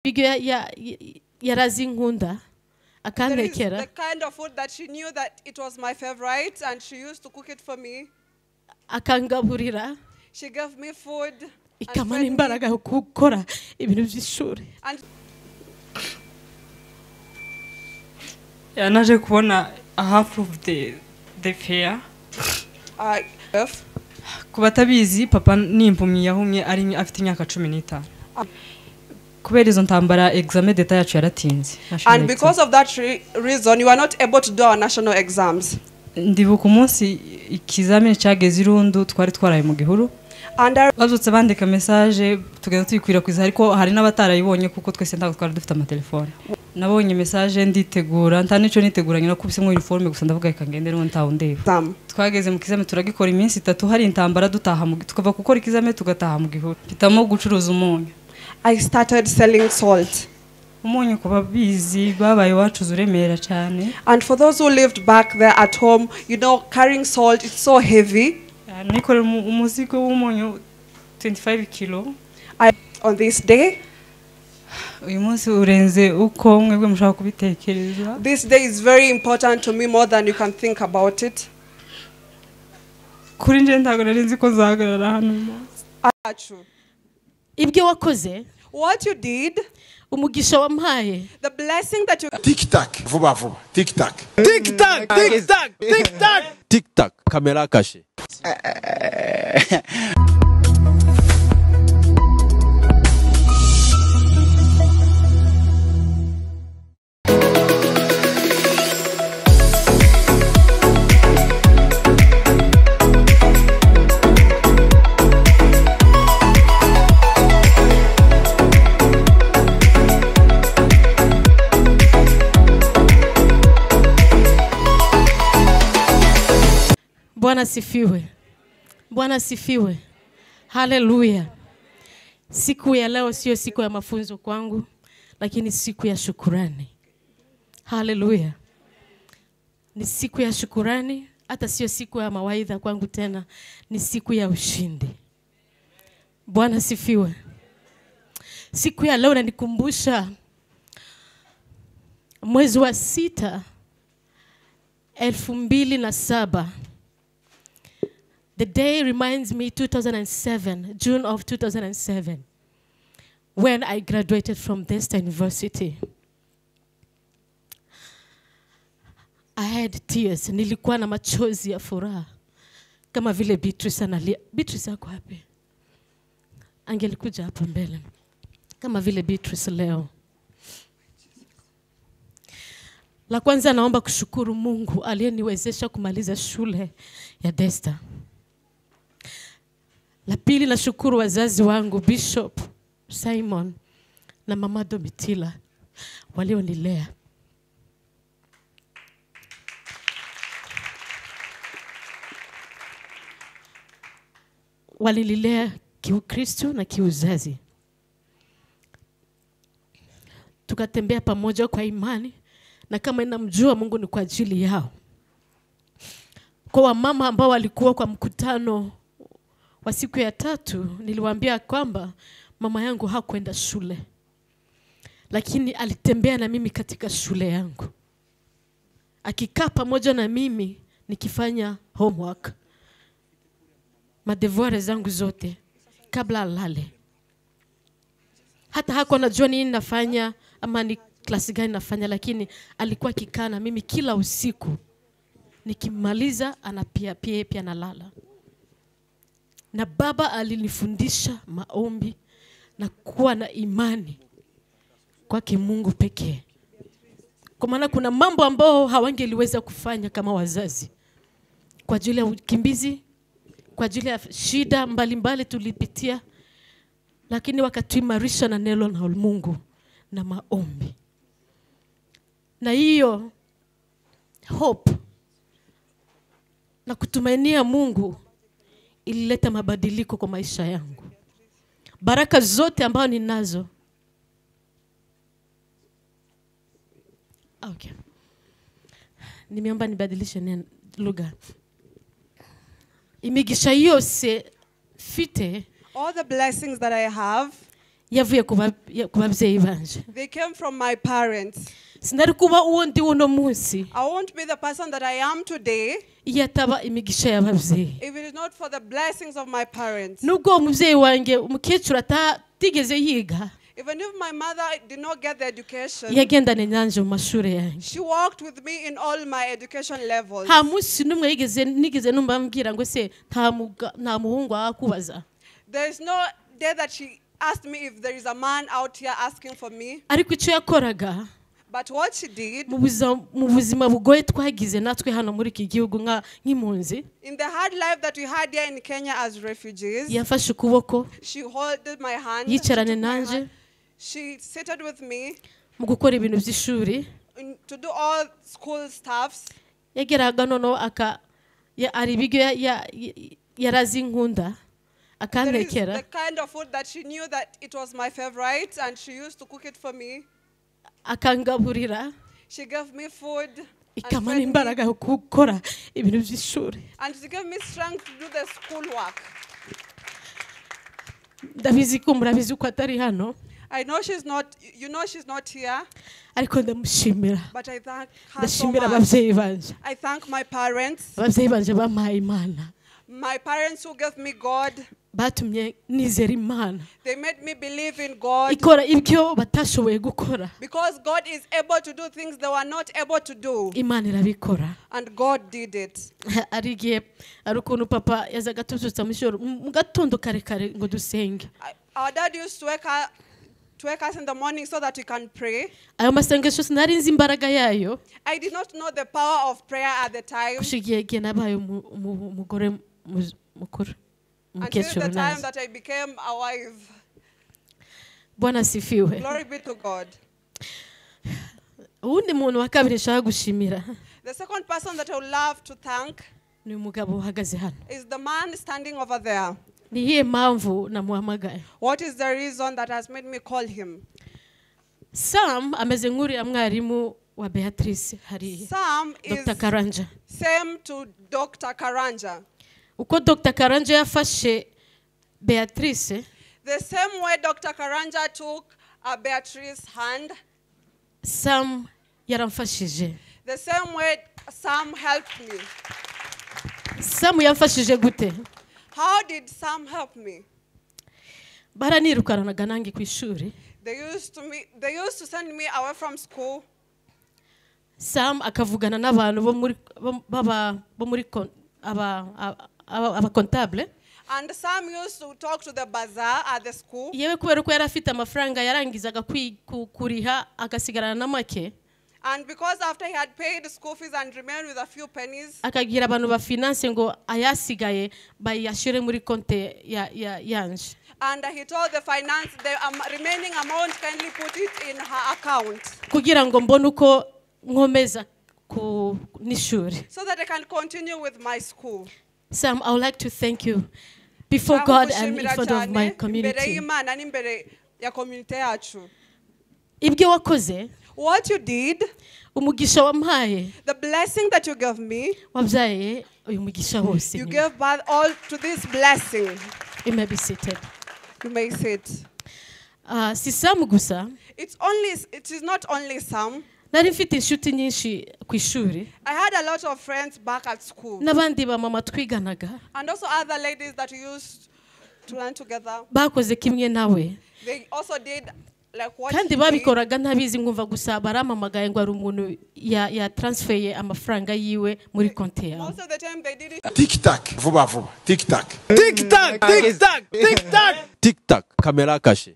Yarazingunda. There is the kind of food that she knew that it was my favorite and she used to cook it for me. Akangaburira. She gave me food. Ikamana imbaraga gukora ibintu by'ishuri. Naje kubona half of the fair. Kubatabizi papa nimpumyi yahumye ari afite imyaka 15. Kubera izo ntambara examen d'etat yacu yaratinze. And because of that reason you are not able to do our national exams. Ndibuka umunsi ikizamini cyageze irundu twari twaraye mu gihuru. Bazutse bandika message tugenda tuyikwirakwiza ariko hari n'abatarayibonye kuko twese ntabwo twari dufite amatelefone. Nabonye message nditegura ntanico niteguranye no kubise mu uniforme gusa ndavuga ikangende rero ntawo ndeba. Twageze mu kizame turagikora iminsi 3 hari intambara dutaha mu tukava gukora ikizame tugataha mu gihuru. Pitamo gucuruza umunyu. I started selling salt. Umunyu kuba bizi babaye wacuza uremera cyane. And for those who lived back there at home, you know, carrying salt, it's so heavy. Nikore umuzigo w'umunyu 25 kilo. On this day, uyu munsi urenze uko mwebwe mushaka kubitekereza. This day is very important to me more than you can think about it. Kuri nje ntago narinzi ko zahagarara hano. Ibyo wakoze, what you did, umugisha wampaye, the blessing that you Tic tac, vuba vuba, tic tac. Tic tac, tic tac, tic tac. Tic tac, caméra cachée. Bwana sifiwe. Bwana sifiwe. Hallelujah. Siku ya leo sio siku ya mafunzo kwangu, lakini siku ya shukurani. Hallelujah. Ni siku ya shukurani, hata sio siku ya mawaidha kwangu tena, ni siku ya ushindi. Bwana sifiwe. Siku ya leo inanikumbusha mwezi wa 6 2007. The day reminds me 2007, June of 2007, when I graduated from Desta University. I had tears. Nilikuwa na machozi ya furaha. Kama vile Beatrice analia. Beatrice yako wapi? Angelikuja hapa mbele. Kama vile Beatrice leo. La kwanza naomba kushukuru Mungu aliyeniwezesha kumaliza shule ya Desta. La pili nashukuru wazazi wangu Bishop Simon na Mama Domitila walionilea. Walililea kiukristo na kiuzazi. Tukatembea pamoja kwa imani na kama ninamjua Mungu ni kwa ajili yao. Kwa wamama ambao walikuwa kwa mkutano wa siku ya 3 niliwaambia kwamba mama yangu hakwenda shule. Lakini alitembea na mimi katika shule yangu. Akikaa pamoja na mimi nikifanya homework. Madevoir zangu zote kabla alale. Hata hakuwa anajua nini nafanya ama ni klasi gani nafanya, lakini alikuwa akikaa na mimi kila usiku. Nikimaliza pia nalala. Na baba alinifundisha maombi na kuwa na imani kwake Mungu pekee. Kwa maana kuna mambo ambao hawangeliweza kufanya kama wazazi. Kwa ajili ya ukimbizi, kwa ajili ya shida mbalimbali tulipitia, lakini wakatuimarisha na neno la Mungu na maombi. Na hiyo hope na kutumainia Mungu ilileta mabadiliko kwa maisha yangu. Baraka zote ambazo ninazo. Okay. Nimeomba nibadilishe lugha. Imigisha yose fite all the blessings that I have yavuye ku babyeyi banje. They came from my parents. Sinari kuba uwo ndi uno munsi I won't be the person that I am today iyo ataba imigisha y'ababyeyi. if it is not for the blessings of my parents. Nubwo umubyeyi wanjye umukecuru atigeze yiga, Even if my mother did not get the education, yagendane nanje mu mashuri yanjye. she walked with me in all my education levels. Nta munsi n'umwe nigeze numva mbwira ngo se nta muhungu akubaza. There is no day that she asked me if there is a man out here asking for me. Ariko icyo yakoraga, But what she did, mu buzima bugoye twagize natwe hano muri iki gihugu nk'impunzi, in the hard life that we had here in Kenya as refugees, yafashe ukuboko, she held my hand, yicarane nanje she seated with me mu gukora ibintu by'ishuri. to do all school stuffs. Yageraga noneho ari ibiryo yarazi nkunda There is akantekera, the kind of food that she knew that it was my favorite, and she used to cook it for me. akangaburira, She gave me food and ikamana fed me, imbaraga yo gukora ibintu by'ishuri. and she gave me strength to do the school work. Ndabizi ko murabizi ko atari hano, I know she's not, she's not here, ariko ndamushimira. but I thank her so Ndashimira much. ababyeyi banje, I thank my parents, ababyeyi banje bampaye Imana, my parents who gave me God. batumye nizera Imana, They made me believe in God, ikora ibyo batashoboye gukora. because God is able to do things they were not able to do, Imana irabikora. and God did it. Ari igihe ari ukuntu papa yazaga atuzutsa mu gatondo kare kare ngo dusenge. Our dad used to wake us in the morning so that we can pray. Ayo masengesho sinari nzi imbaraga yayo, I did not know the power of prayer at the time, kushigiye igihe nabaye umugore mukuru, until the umukecuru time nazi. that I became a wife. Bwana asifiwe. Glory be to God. Uwundi muntu wa kabiri nshaka gushimira The second person that I would love to thank ni umugabo uhagaze hano. is the man standing over there. Ni iyihe mpamvu namuhamagaye? What is the reason that has made me call him? Sam ameze nk'uriya mwarimu wa Beatrice hariya, Sam is Dr. Karanja. same to Dr. Karanja. Uko Dr. Karanja yafashe Beatrice, The same way Dr. Karanja took Beatrice's hand, Sam yaramfashije. the same way Sam helped me. Sam yamfashije gute? How did Sam help me? Baranirukananaga nange ku ishuri. They used to send me away from school. Sam akavugana n'abantu bo muri aba comptable. And Sam used to talk to the bazaar at the school. Yewe kubera ko yari afite amafaranga yarangizaga kuriha agasigarana na make, And because after he had paid the school fees and remained with a few pennies, akagira abantu ba finance ngo ayasigaye bayashyire muri konte yanje. and he told the finance the remaining amount, kindly put it in her account, Kugira ngo mbone uko nkomeza ku n'ishuri. so that I can continue with my school. Sam, I would like to thank you before God and in front of my community. Ibyo wakoze, What you did, umugisha wampaye, the blessing that you gave me, wabyaye uyu mugisha wose. you gave birth all to this blessing. You may be seated. You may sit. Si Sam gusa, It is not only Sam. nari mfite inshuti nyinshi ku ishuri, I had a lot of friends back at school, n'abandi ba mama twiganaga, and also other ladies that we used to learn together. bakoze kimwe nawe. They also did like what Kandi he did. babikoraga ntabizi, ngumva gusa baramamagaye ngo ari umuntu ya transfeye amafaranga yiwe muri konti yawe. Most of the time they did it. Tic-tac, vuba vuba, tic-tac. Tic-tac, tic-tac, tic-tac. Tic-tac, caméra cachée.